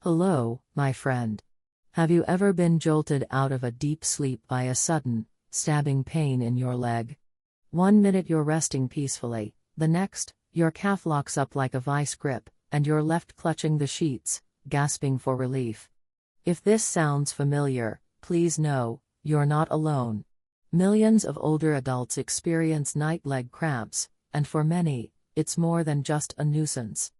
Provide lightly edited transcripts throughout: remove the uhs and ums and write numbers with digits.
Hello, my friend. Have you ever been jolted out of a deep sleep by a sudden, stabbing pain in your leg? 1 minute you're resting peacefully, the next, your calf locks up like a vice grip, and you're left clutching the sheets, gasping for relief. If this sounds familiar, please know, you're not alone. Millions of older adults experience night leg cramps, and for many, it's more than just a nuisance.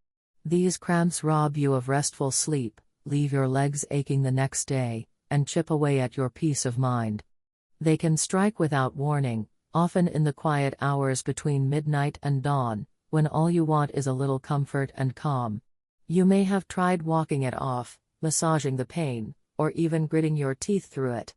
These cramps rob you of restful sleep, leave your legs aching the next day, and chip away at your peace of mind. They can strike without warning, often in the quiet hours between midnight and dawn, when all you want is a little comfort and calm. You may have tried walking it off, massaging the pain, or even gritting your teeth through it.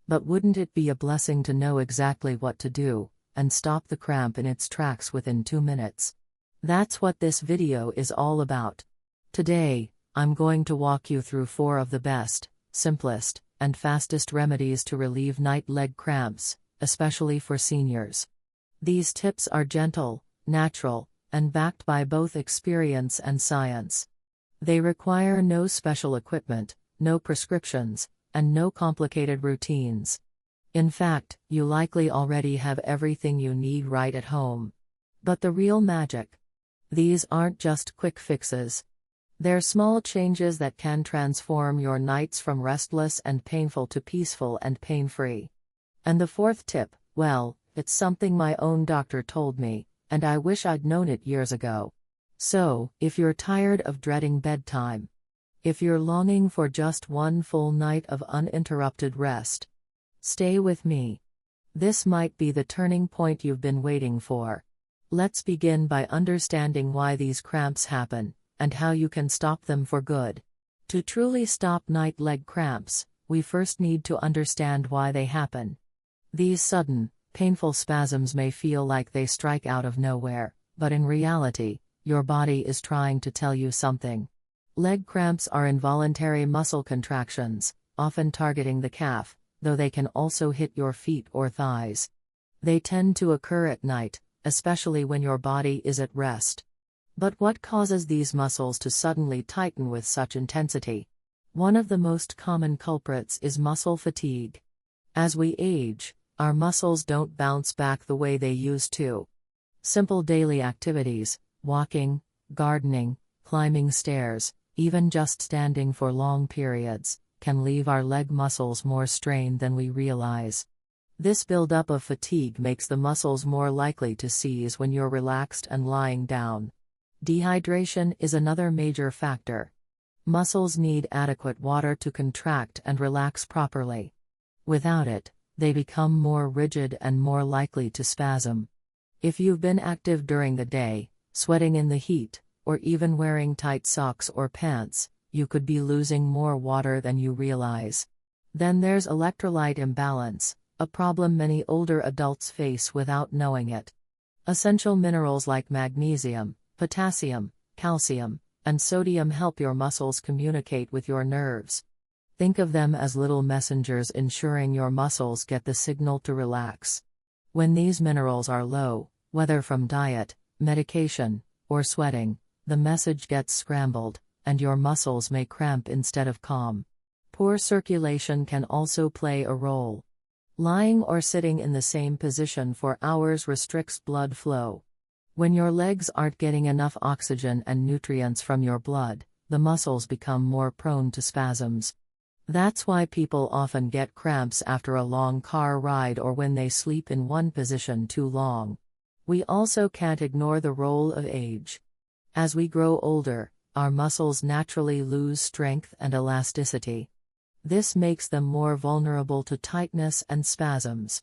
But wouldn't it be a blessing to know exactly what to do, and stop the cramp in its tracks within 2 minutes? That's what this video is all about. Today, I'm going to walk you through 4 of the best, simplest, and fastest remedies to relieve night leg cramps, especially for seniors. These tips are gentle, natural, and backed by both experience and science. They require no special equipment, no prescriptions, and no complicated routines. In fact, you likely already have everything you need right at home. But the real magic? These aren't just quick fixes. They're small changes that can transform your nights from restless and painful to peaceful and pain-free. And the 4th tip, well, it's something my own doctor told me, and I wish I'd known it years ago. So, if you're tired of dreading bedtime, if you're longing for just one full night of uninterrupted rest, stay with me. This might be the turning point you've been waiting for. Let's begin by understanding why these cramps happen, and how you can stop them for good. To truly stop night leg cramps, we first need to understand why they happen. These sudden, painful spasms may feel like they strike out of nowhere, but in reality, your body is trying to tell you something. Leg cramps are involuntary muscle contractions, often targeting the calf, though they can also hit your feet or thighs. They tend to occur at night, especially when your body is at rest. But what causes these muscles to suddenly tighten with such intensity? One of the most common culprits is muscle fatigue. As we age, our muscles don't bounce back the way they used to. Simple daily activities, walking, gardening, climbing stairs, even just standing for long periods, can leave our leg muscles more strained than we realize. This buildup of fatigue makes the muscles more likely to seize when you're relaxed and lying down. Dehydration is another major factor. Muscles need adequate water to contract and relax properly. Without it, they become more rigid and more likely to spasm. If you've been active during the day, sweating in the heat, or even wearing tight socks or pants, you could be losing more water than you realize. Then there's electrolyte imbalance, a problem many older adults face without knowing it. Essential minerals like magnesium, potassium, calcium, and sodium help your muscles communicate with your nerves. Think of them as little messengers ensuring your muscles get the signal to relax. When these minerals are low, whether from diet, medication, or sweating, the message gets scrambled, and your muscles may cramp instead of calm. Poor circulation can also play a role. Lying or sitting in the same position for hours restricts blood flow. When your legs aren't getting enough oxygen and nutrients from your blood, the muscles become more prone to spasms. That's why people often get cramps after a long car ride or when they sleep in one position too long. We also can't ignore the role of age. As we grow older, our muscles naturally lose strength and elasticity. This makes them more vulnerable to tightness and spasms.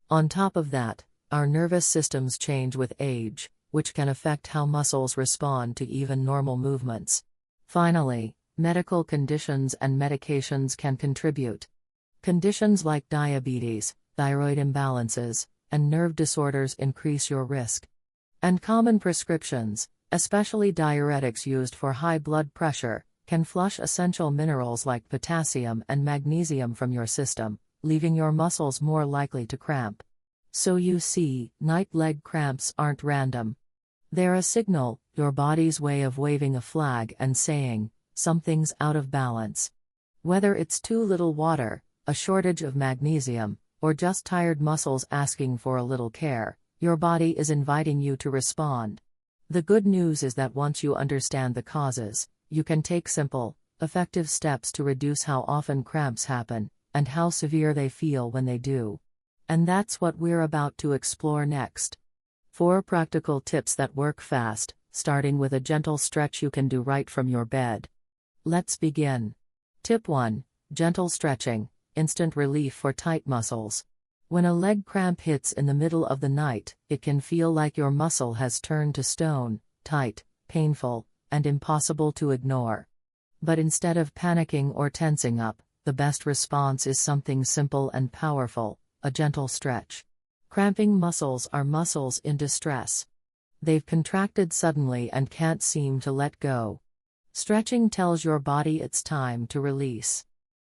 On top of that, our nervous systems change with age, which can affect how muscles respond to even normal movements. Finally, medical conditions and medications can contribute. Conditions like diabetes, thyroid imbalances, and nerve disorders increase your risk. And common prescriptions, especially diuretics used for high blood pressure, can flush essential minerals like potassium and magnesium from your system, leaving your muscles more likely to cramp. So you see, night leg cramps aren't random. They're a signal, your body's way of waving a flag and saying, something's out of balance. Whether it's too little water, a shortage of magnesium, or just tired muscles asking for a little care, your body is inviting you to respond. The good news is that once you understand the causes, you can take simple, effective steps to reduce how often cramps happen, and how severe they feel when they do. And that's what we're about to explore next. 4 practical tips that work fast, starting with a gentle stretch you can do right from your bed. Let's begin. Tip 1. Gentle stretching, instant relief for tight muscles. When a leg cramp hits in the middle of the night, it can feel like your muscle has turned to stone, tight, painful, and impossible to ignore. But instead of panicking or tensing up, the best response is something simple and powerful: a gentle stretch. Cramping muscles are muscles in distress. They've contracted suddenly and can't seem to let go. Stretching tells your body it's time to release.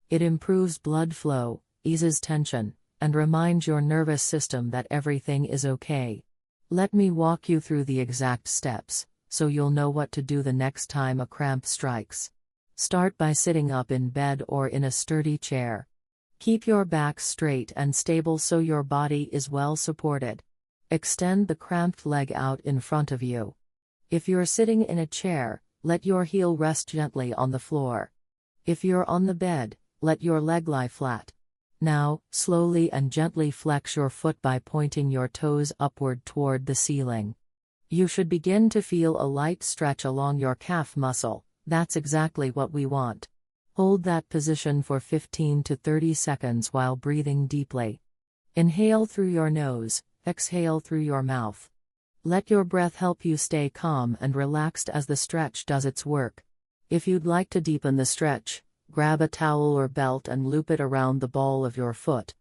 It improves blood flow, eases tension, and reminds your nervous system that everything is okay. Let me walk you through the exact steps, so you'll know what to do the next time a cramp strikes. Start by sitting up in bed or in a sturdy chair. Keep your back straight and stable so your body is well supported. Extend the cramped leg out in front of you. If you're sitting in a chair, let your heel rest gently on the floor. If you're on the bed, let your leg lie flat. Now, slowly and gently flex your foot by pointing your toes upward toward the ceiling. You should begin to feel a light stretch along your calf muscle. That's exactly what we want. Hold that position for 15 to 30 seconds while breathing deeply. Inhale through your nose, exhale through your mouth. Let your breath help you stay calm and relaxed as the stretch does its work. If you'd like to deepen the stretch, grab a towel or belt and loop it around the ball of your foot.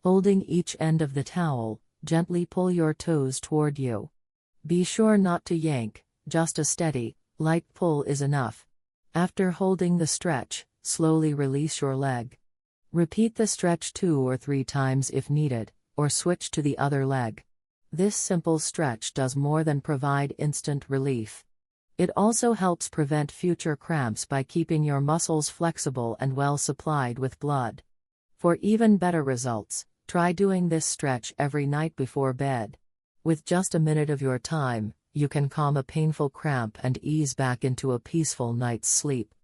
Holding each end of the towel, gently pull your toes toward you. Be sure not to yank, just a steady, light pull is enough. After holding the stretch, slowly release your leg. Repeat the stretch 2 or 3 times if needed, or switch to the other leg. This simple stretch does more than provide instant relief. It also helps prevent future cramps by keeping your muscles flexible and well supplied with blood. For even better results, try doing this stretch every night before bed. With just a minute of your time, you can calm a painful cramp and ease back into a peaceful night's sleep.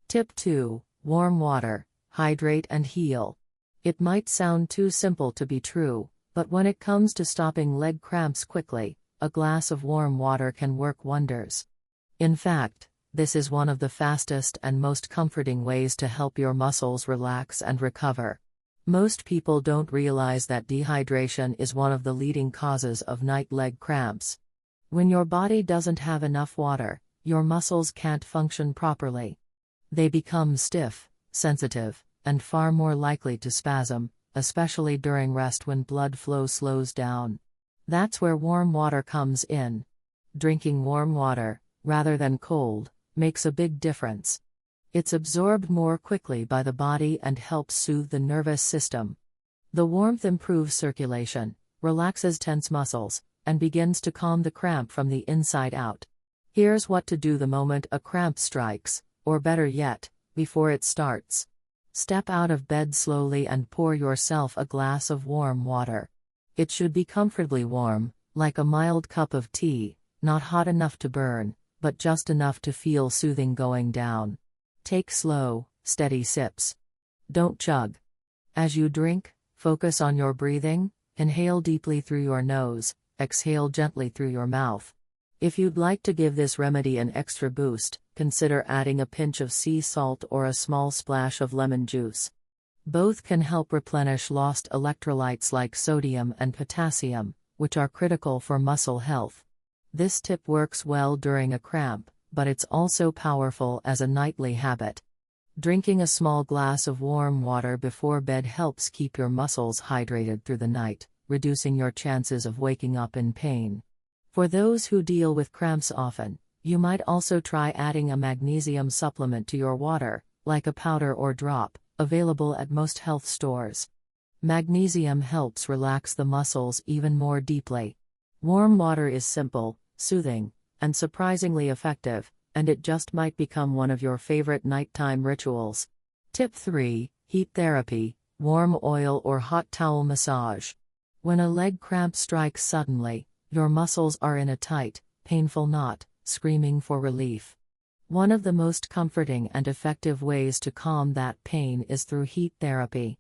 Tip 2. Warm water, hydrate and heal. It might sound too simple to be true, but when it comes to stopping leg cramps quickly, a glass of warm water can work wonders. In fact, this is one of the fastest and most comforting ways to help your muscles relax and recover. Most people don't realize that dehydration is one of the leading causes of night leg cramps. When your body doesn't have enough water, your muscles can't function properly. They become stiff, sensitive, and far more likely to spasm, especially during rest when blood flow slows down. That's where warm water comes in. Drinking warm water, rather than cold, makes a big difference. It's absorbed more quickly by the body and helps soothe the nervous system. The warmth improves circulation, relaxes tense muscles, and begins to calm the cramp from the inside out. Here's what to do the moment a cramp strikes, or better yet, before it starts. Step out of bed slowly and pour yourself a glass of warm water. It should be comfortably warm, like a mild cup of tea, not hot enough to burn, but just enough to feel soothing going down. Take slow, steady sips. Don't chug. As you drink, focus on your breathing. Inhale deeply through your nose, exhale gently through your mouth. If you'd like to give this remedy an extra boost, consider adding a pinch of sea salt or a small splash of lemon juice. Both can help replenish lost electrolytes like sodium and potassium, which are critical for muscle health. This tip works well during a cramp, but it's also powerful as a nightly habit. Drinking a small glass of warm water before bed helps keep your muscles hydrated through the night, reducing your chances of waking up in pain. For those who deal with cramps often, you might also try adding a magnesium supplement to your water, like a powder or drop, available at most health stores. Magnesium helps relax the muscles even more deeply. Warm water is simple, soothing, and surprisingly effective, and it just might become one of your favorite nighttime rituals. Tip 3. Heat therapy, warm oil or hot towel massage. When a leg cramp strikes suddenly, your muscles are in a tight, painful knot, screaming for relief. One of the most comforting and effective ways to calm that pain is through heat therapy.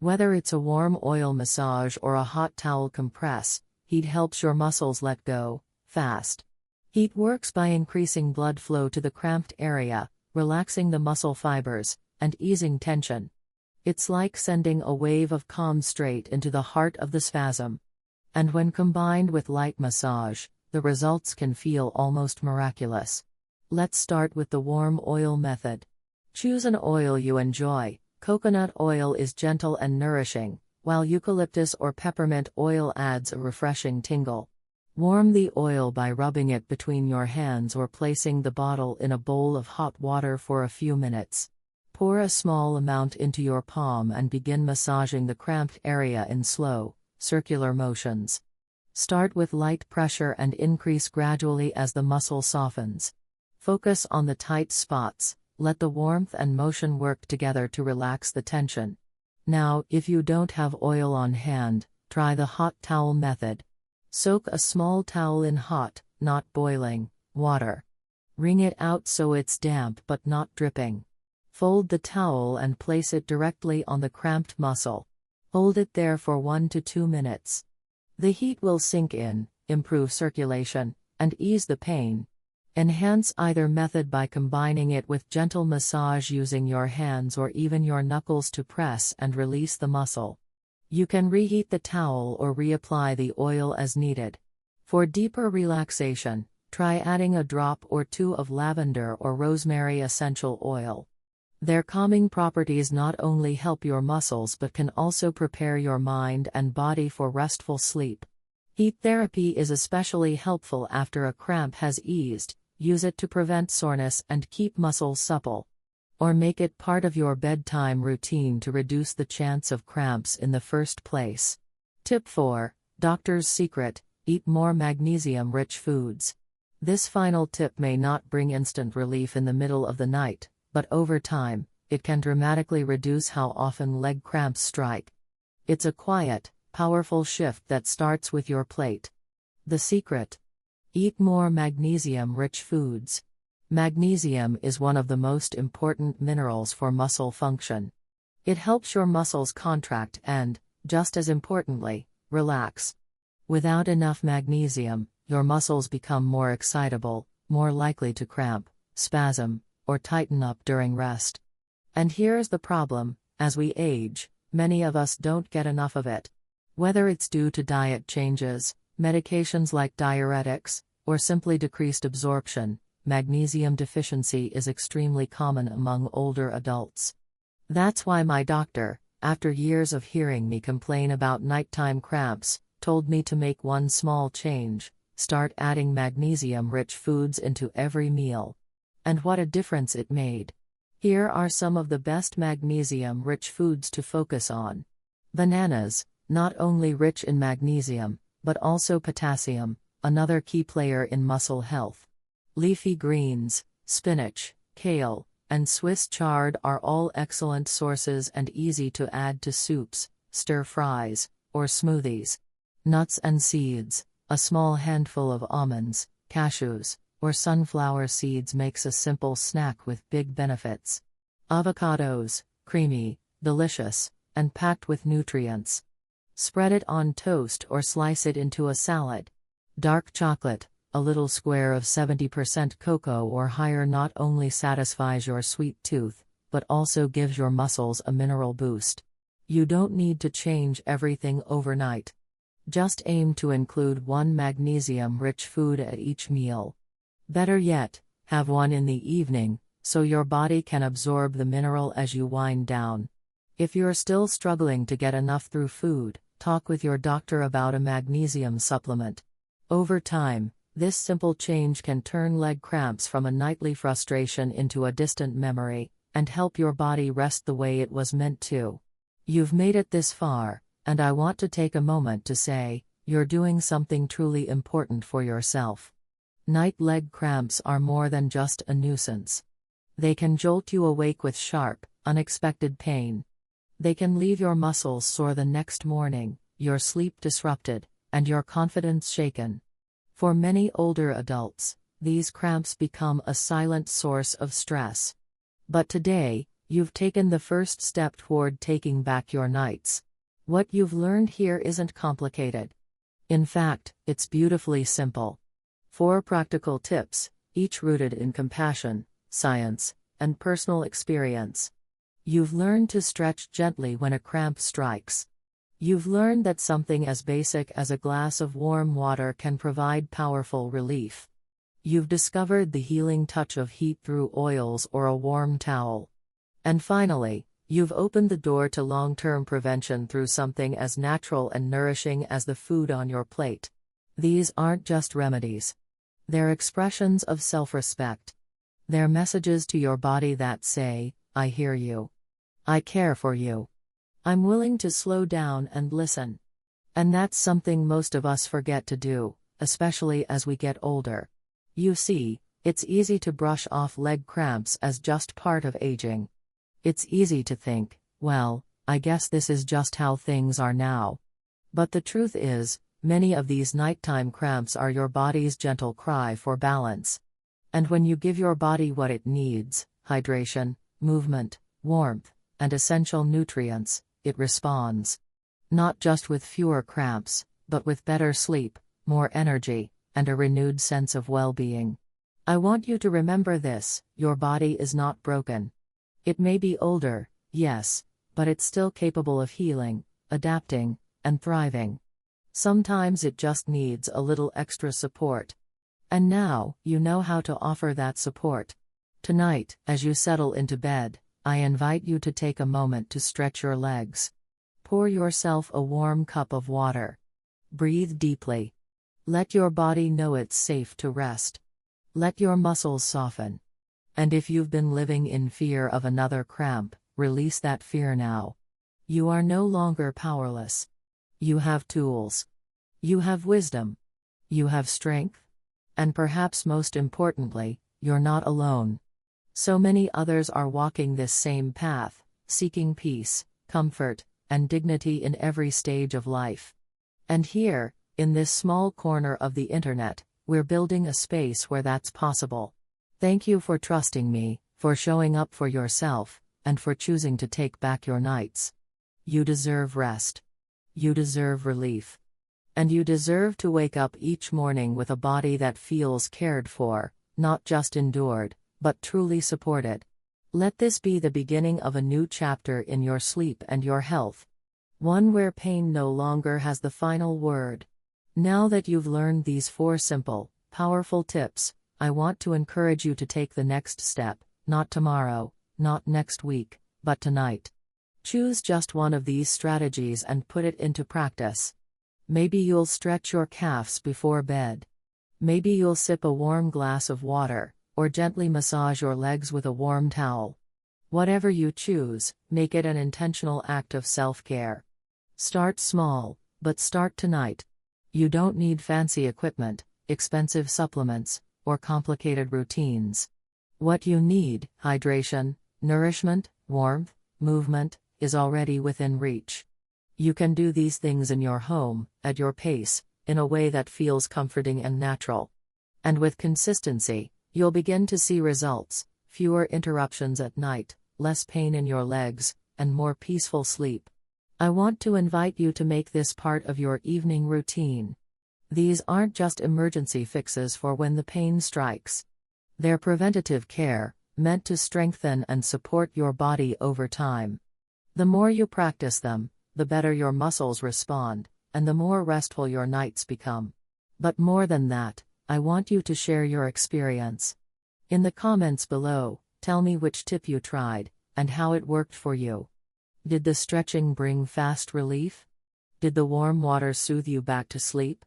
Whether it's a warm oil massage or a hot towel compress, heat helps your muscles let go, fast. Heat works by increasing blood flow to the cramped area, relaxing the muscle fibers, and easing tension. It's like sending a wave of calm straight into the heart of the spasm. And when combined with light massage, the results can feel almost miraculous. Let's start with the warm oil method. Choose an oil you enjoy. Coconut oil is gentle and nourishing, while eucalyptus or peppermint oil adds a refreshing tingle. Warm the oil by rubbing it between your hands or placing the bottle in a bowl of hot water for a few minutes. Pour a small amount into your palm and begin massaging the cramped area in slow, circular motions. Start with light pressure and increase gradually as the muscle softens. Focus on the tight spots, let the warmth and motion work together to relax the tension. Now, if you don't have oil on hand, try the hot towel method. Soak a small towel in hot, not boiling, water. Wring it out so it's damp but not dripping. Fold the towel and place it directly on the cramped muscle. Hold it there for 1 to 2 minutes. The heat will sink in, improve circulation, and ease the pain. Enhance either method by combining it with gentle massage using your hands or even your knuckles to press and release the muscle. You can reheat the towel or reapply the oil as needed. For deeper relaxation, try adding a drop or two of lavender or rosemary essential oil. Their calming properties not only help your muscles but can also prepare your mind and body for restful sleep. Heat therapy is especially helpful after a cramp has eased. Use it to prevent soreness and keep muscles supple. Or make it part of your bedtime routine to reduce the chance of cramps in the first place. Tip 4. Doctor's secret: eat more magnesium-rich foods. This final tip may not bring instant relief in the middle of the night, but over time, it can dramatically reduce how often leg cramps strike. It's a quiet, powerful shift that starts with your plate. The secret: eat more magnesium-rich foods. Magnesium is one of the most important minerals for muscle function. It helps your muscles contract and, just as importantly, relax. Without enough magnesium, your muscles become more excitable, more likely to cramp, spasm, or tighten up during rest. And here's the problem: as we age, many of us don't get enough of it. Whether it's due to diet changes, medications like diuretics, or simply decreased absorption, magnesium deficiency is extremely common among older adults. That's why my doctor, after years of hearing me complain about nighttime cramps, told me to make one small change: start adding magnesium-rich foods into every meal. And what a difference it made. Here are some of the best magnesium-rich foods to focus on. Bananas, not only rich in magnesium, but also potassium, another key player in muscle health. Leafy greens, spinach, kale, and Swiss chard are all excellent sources and easy to add to soups, stir-fries, or smoothies. Nuts and seeds, a small handful of almonds, cashews, or sunflower seeds makes a simple snack with big benefits. Avocados, creamy, delicious, and packed with nutrients. Spread it on toast or slice it into a salad. Dark chocolate, a little square of 70% cocoa or higher, not only satisfies your sweet tooth, but also gives your muscles a mineral boost. You don't need to change everything overnight. Just aim to include one magnesium-rich food at each meal. Better yet, have one in the evening, so your body can absorb the mineral as you wind down. If you're still struggling to get enough through food, talk with your doctor about a magnesium supplement. Over time, this simple change can turn leg cramps from a nightly frustration into a distant memory, and help your body rest the way it was meant to. You've made it this far, and I want to take a moment to say, you're doing something truly important for yourself. Night leg cramps are more than just a nuisance. They can jolt you awake with sharp, unexpected pain. They can leave your muscles sore the next morning, your sleep disrupted, and your confidence shaken. For many older adults, these cramps become a silent source of stress. But today, you've taken the first step toward taking back your nights. What you've learned here isn't complicated. In fact, it's beautifully simple. 4 practical tips, each rooted in compassion, science, and personal experience. You've learned to stretch gently when a cramp strikes. You've learned that something as basic as a glass of warm water can provide powerful relief. You've discovered the healing touch of heat through oils or a warm towel. And finally, you've opened the door to long-term prevention through something as natural and nourishing as the food on your plate. These aren't just remedies. They're expressions of self-respect. They're messages to your body that say, I hear you. I care for you. I'm willing to slow down and listen. And that's something most of us forget to do, especially as we get older. You see, it's easy to brush off leg cramps as just part of aging. It's easy to think, well, I guess this is just how things are now. But the truth is, many of these nighttime cramps are your body's gentle cry for balance. And when you give your body what it needs, hydration, movement, warmth, and essential nutrients, it responds. Not just with fewer cramps, but with better sleep, more energy, and a renewed sense of well-being. I want you to remember this: your body is not broken. It may be older, yes, but it's still capable of healing, adapting, and thriving. Sometimes it just needs a little extra support. And now, you know how to offer that support. Tonight, as you settle into bed, I invite you to take a moment to stretch your legs. Pour yourself a warm cup of water. Breathe deeply. Let your body know it's safe to rest. Let your muscles soften. And if you've been living in fear of another cramp, release that fear now. You are no longer powerless. You have tools. You have wisdom. You have strength. And perhaps most importantly, you're not alone. So many others are walking this same path, seeking peace, comfort, and dignity in every stage of life. And here, in this small corner of the internet, we're building a space where that's possible. Thank you for trusting me, for showing up for yourself, and for choosing to take back your nights. You deserve rest. You deserve relief. And you deserve to wake up each morning with a body that feels cared for, not just endured, but truly supported. Let this be the beginning of a new chapter in your sleep and your health. One where pain no longer has the final word. Now that you've learned these 4 simple, powerful tips, I want to encourage you to take the next step, not tomorrow, not next week, but tonight. Choose just one of these strategies and put it into practice. Maybe you'll stretch your calves before bed. Maybe you'll sip a warm glass of water, or gently massage your legs with a warm towel. Whatever you choose, make it an intentional act of self-care. Start small, but start tonight. You don't need fancy equipment, expensive supplements, or complicated routines. What you need, hydration, nourishment, warmth, movement, is already within reach. You can do these things in your home, at your pace, in a way that feels comforting and natural. And with consistency, you'll begin to see results: fewer interruptions at night, less pain in your legs, and more peaceful sleep. I want to invite you to make this part of your evening routine. These aren't just emergency fixes for when the pain strikes. They're preventative care, meant to strengthen and support your body over time. The more you practice them, the better your muscles respond, and the more restful your nights become. But more than that, I want you to share your experience. In the comments below, tell me which tip you tried, and how it worked for you. Did the stretching bring fast relief? Did the warm water soothe you back to sleep?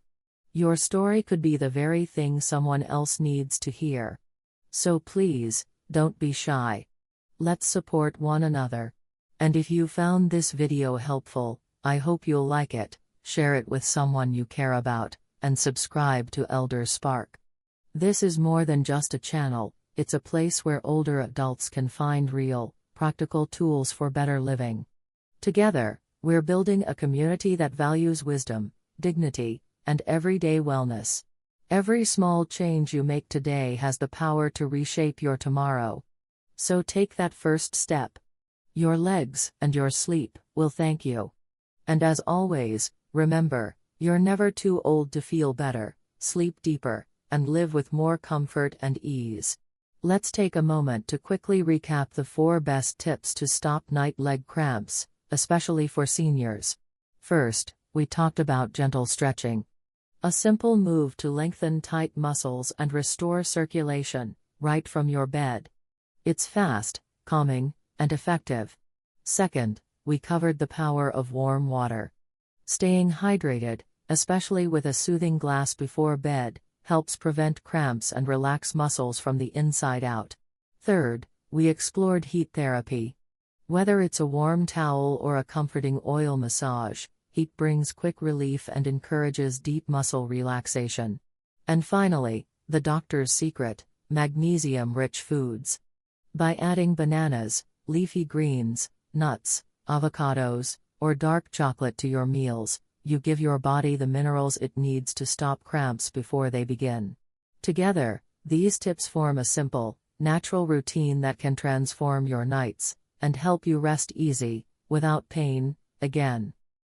Your story could be the very thing someone else needs to hear. So please, don't be shy. Let's support one another. And if you found this video helpful, I hope you'll like it, share it with someone you care about, and subscribe to ElderSpark. This is more than just a channel, it's a place where older adults can find real, practical tools for better living. Together, we're building a community that values wisdom, dignity, and everyday wellness. Every small change you make today has the power to reshape your tomorrow. So take that first step. Your legs and your sleep will thank you. And as always, remember, you're never too old to feel better, sleep deeper, and live with more comfort and ease. Let's take a moment to quickly recap the 4 best tips to stop night leg cramps, especially for seniors. First, we talked about gentle stretching. A simple move to lengthen tight muscles and restore circulation, right from your bed. It's fast, calming, and effective. Second, we covered the power of warm water. Staying hydrated, especially with a soothing glass before bed, helps prevent cramps and relax muscles from the inside out. Third, we explored heat therapy. Whether it's a warm towel or a comforting oil massage, heat brings quick relief and encourages deep muscle relaxation. And finally, the doctor's secret: magnesium-rich foods. By adding bananas, leafy greens, nuts, avocados, or dark chocolate to your meals, you give your body the minerals it needs to stop cramps before they begin. Together, these tips form a simple, natural routine that can transform your nights and help you rest easy, without pain, again.